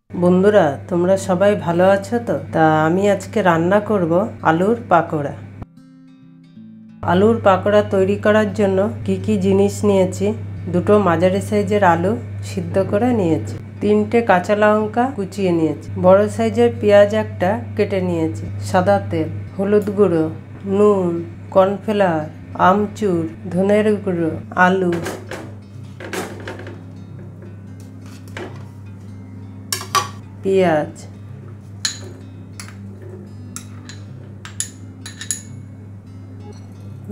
বন্ধুরা তোমরা সবাই ভালো আছো তো? তা আমি আজকে রান্না করব আলুর পাকোড়া। আলুর পাকোড়া তৈরি করার জন্য কি কি জিনিস নিয়েছি: দুটো মাঝারি সাইজের আলু সিদ্ধ করে নিয়েছি, 3টে কাঁচা লঙ্কা কুচিয়ে নিয়েছি, বড় সাইজের পেঁয়াজ একটা কেটে নিয়েছি, সাদা তেল, হলুদ গুঁড়ো, নুন, কর্নফ্লাওয়ার, আমচুর, ধনের গুঁড়ো, আলু, পেঁয়াজ,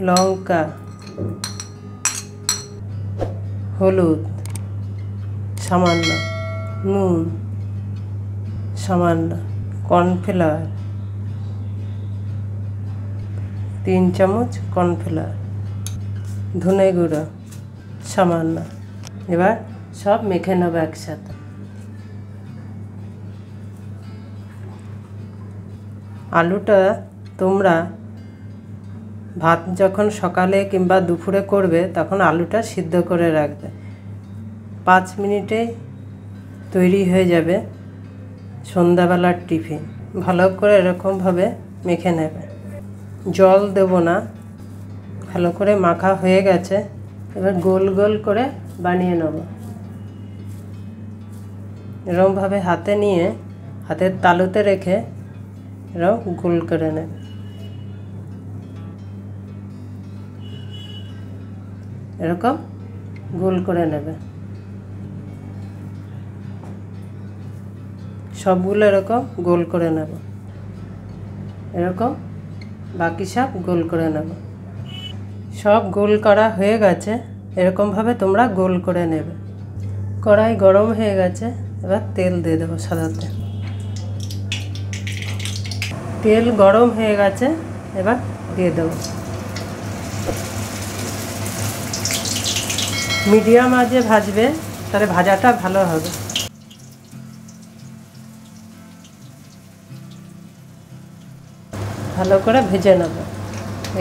লঙ্কা, হলুদ সামান্য, নুন সামান্য, কর্নফ্লাওয়ার 3 চামচ কর্নফ্লাওয়ার, ধনে গুঁড়ো সামান্য। এবার সব মেখে নেব একসাথে। আলুটা তোমরা ভাত যখন সকালে কিংবা দুপুরে করবে তখন আলুটা সিদ্ধ করে রাখবে, 5 মিনিটে তৈরি হয়ে যাবে সন্ধ্যাবেলার টিফিন। ভালো করে এরকমভাবে মেখে নেবে, জল দেব না। ভালো করে মাখা হয়ে গেছে, এবার গোল গোল করে বানিয়ে নেব। এরকমভাবে হাতে নিয়ে হাতের তালুতে রেখে এরকম গোল করে নেবে। এরকম গোল করে নেবে সবগুলো, এরকম গোল করে নেব। এরকম বাকি সব গোল করে নেব। সব গোল করা হয়ে গেছে, এরকমভাবে তোমরা গোল করে নেবে। কড়াই গরম হয়ে গেছে, এবার তেল দিয়ে দেবো, সাদা তেল। তেল গরম হয়ে গেছে, এবার দিয়ে দেবো। মিডিয়াম আঁচে ভাজবে, তাহলে ভাজাটা ভালো হবে। ভালো করে ভেজে নেব।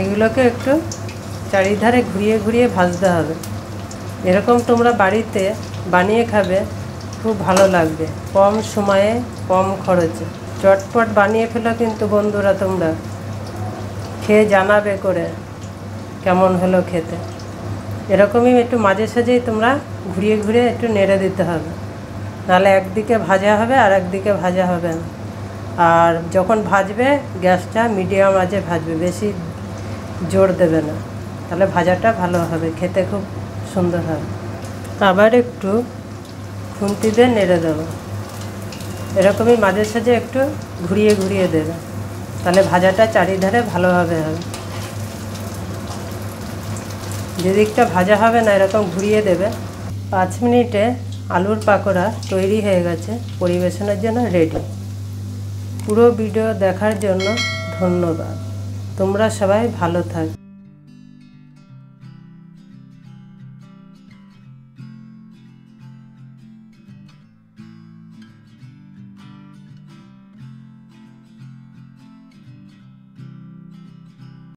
এগুলোকে একটু চারিধারে ঘুরিয়ে ঘুরিয়ে ভাজতে হবে। এরকম তোমরা বাড়িতে বানিয়ে খাবে, খুব ভালো লাগবে। কম সময়ে কম খরচে চটপট বানিয়ে ফেলো কিন্তু বন্ধুরা, তোমরা খেয়ে জানাবে করে কেমন হলো খেতে। এরকমই একটু মাঝে সাঝেই তোমরা ঘুরিয়ে ঘুরিয়ে একটু নেড়ে দিতে হবে, নাহলে একদিকে ভাজা হবে আর একদিকে ভাজা হবে না। আর যখন ভাজবে গ্যাসটা মিডিয়াম আঁচে ভাজবে, বেশি জোর দেবে না, তাহলে ভাজাটা ভালো হবে, খেতে খুব সুন্দর হবে। আবার একটু খুন্তি দিয়ে নেড়ে দেবো। এরকমই মাঝে সাঝে একটু ঘুরিয়ে ঘুরিয়ে দেবে, তাহলে ভাজাটা চারিধারে ভালোভাবে হবে। যেদিকটা ভাজা হবে না এরকম ঘুরিয়ে দেবে। 5 মিনিটে আলুর পাকোড়া তৈরি হয়ে গেছে, পরিবেশনের জন্য রেডি। পুরো ভিডিও দেখার জন্য ধন্যবাদ। তোমরা সবাই ভালো থাকবে।